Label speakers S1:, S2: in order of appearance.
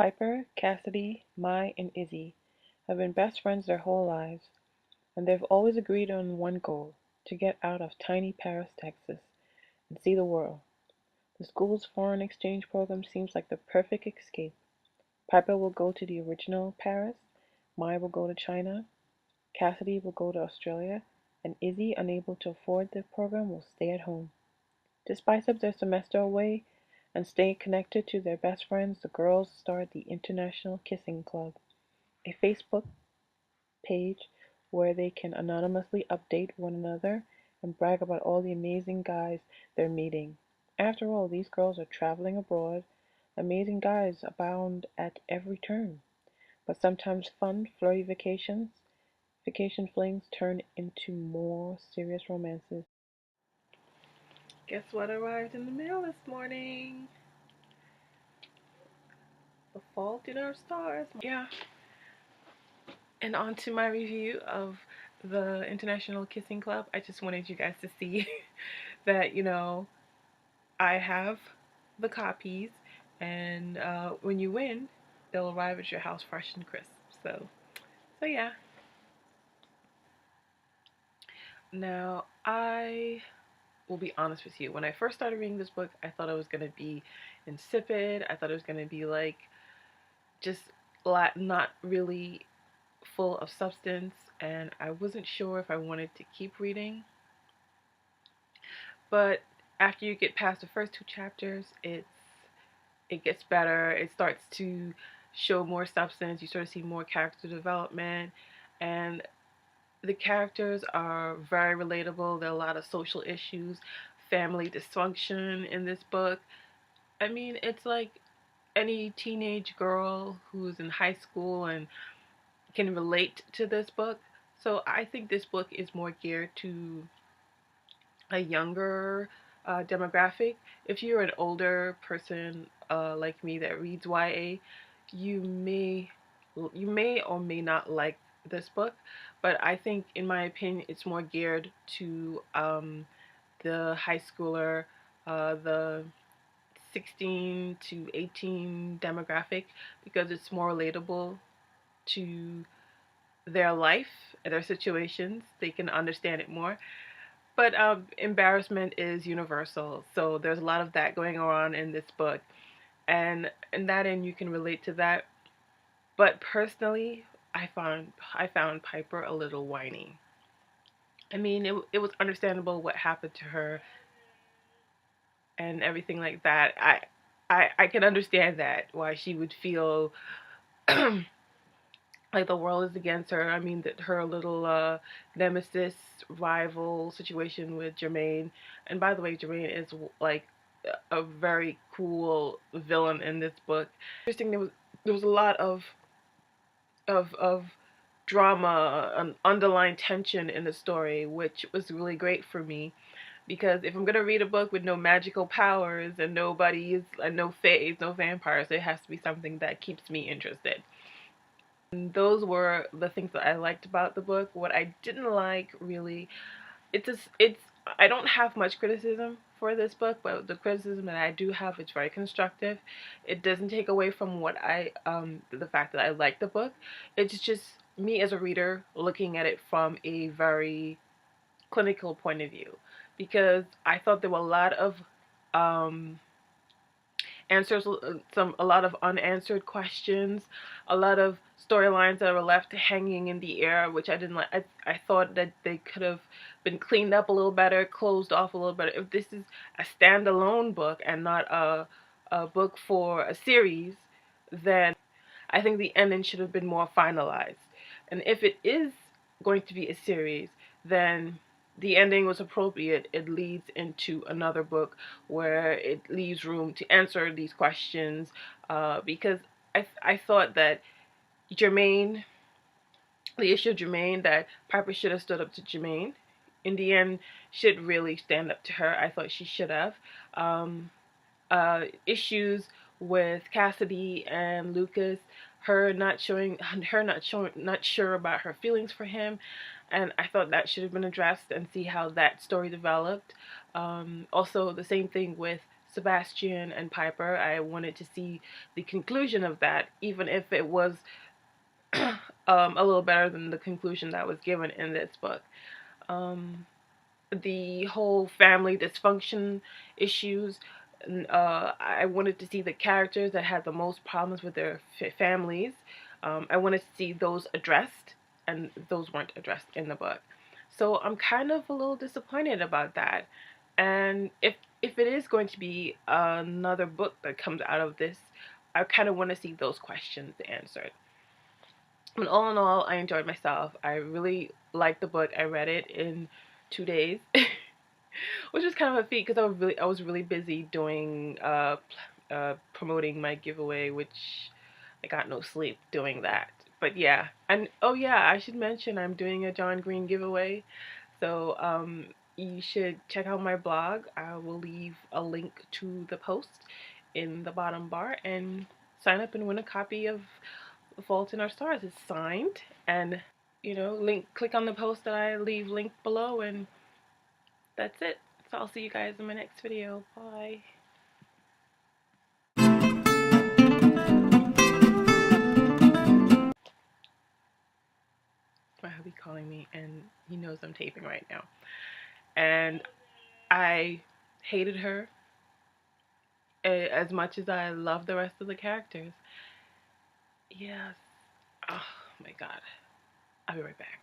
S1: Piper, Cassidy, Mai, and Izzy have been best friends their whole lives, and they've always agreed on one goal: to get out of tiny Paris, Texas, and see the world. The school's foreign exchange program seems like the perfect escape. Piper will go to the original Paris, Mai will go to China, Cassidy will go to Australia, and Izzy, unable to afford the program, will stay at home. To spice up their semester away and stay connected to their best friends, the girls start the International Kissing Club, a Facebook page where they can anonymously update one another and brag about all the amazing guys they're meeting. After all, these girls are traveling abroad. Amazing guys abound at every turn. But sometimes fun, flirty vacation flings turn into more serious romances. Guess what arrived in the mail this morning? The Fault in Our Stars. Yeah. And on to my review of the International Kissing Club. I just wanted you guys to see that, I have the copies, and when you win, they'll arrive at your house fresh and crisp. So yeah. Now, I will be honest with you. When I first started reading this book, I thought it was going to be insipid. I thought it was going to be like just not really full of substance, and I wasn't sure if I wanted to keep reading. But after you get past the first two chapters, it gets better. It starts to show more substance. You sort of see more character development, and the characters are very relatable. There are a lot of social issues, family dysfunction in this book. I mean, it's like any teenage girl who's in high school and can relate to this book. So I think this book is more geared to a younger demographic. If you're an older person like me that reads YA, you may or may not like this book, but I think, in my opinion, it's more geared to the high schooler, the 16 to 18 demographic, because it's more relatable to their life, their situations. They can understand it more. But embarrassment is universal, so there's a lot of that going on in this book, and in that end, you can relate to that. But personally, I found Piper a little whiny. I mean, it was understandable what happened to her and everything like that. I can understand that, why she would feel like the world is against her. I mean, that her little nemesis rival situation with Jermaine. And by the way, Jermaine is like a very cool villain in this book. Interesting. There was a lot of drama and underlying tension in the story, which was really great for me. Because if I'm gonna read a book with no magical powers and no fays, no vampires, it has to be something that keeps me interested. And those were the things that I liked about the book. What I didn't like, really, it's I don't have much criticism for this book, but the criticism that I do have is very constructive. It doesn't take away from the fact that I like the book. It's just me as a reader looking at it from a very clinical point of view, because I thought there were a lot of um, answers, a lot of unanswered questions, a lot of storylines that were left hanging in the air, which I didn't like. I thought that they could have been cleaned up a little better, closed off a little better. If this is a standalone book and not a book for a series, then I think the ending should have been more finalized. And if it is going to be a series, then the ending was appropriate. It leads into another book where it leaves room to answer these questions, because I thought that Jermaine, the issue of Jermaine, that Piper should have stood up to Jermaine. In the end, should really stand up to her. I thought she should have. Issues with Cassidy and Lucas, not sure about her feelings for him, and I thought that should have been addressed and see how that story developed. Also, the same thing with Sebastian and Piper. I wanted to see the conclusion of that, even if it was a little better than the conclusion that was given in this book. Um, the whole family dysfunction issues. I wanted to see the characters that had the most problems with their families. I wanted to see those addressed, and those weren't addressed in the book. So I'm kind of a little disappointed about that. And if it is going to be another book that comes out of this, I kind of want to see those questions answered. And all in all, I enjoyed myself. I really liked the book. I read it in 2 days, which is kind of a feat because I was really busy doing promoting my giveaway, which I got no sleep doing that. But yeah, and oh yeah, I should mention I'm doing a John Green giveaway, so you should check out my blog. I will leave a link to the post in the bottom bar and sign up and win a copy of The Fault in Our Stars. It's signed, and click on the post that I leave linked below, and that's it. So I'll see you guys in my next video. Bye. My hubby calling me, and he knows I'm taping right now. And I hated her as much as I love the rest of the characters. Yes. Oh my god. I'll be right back.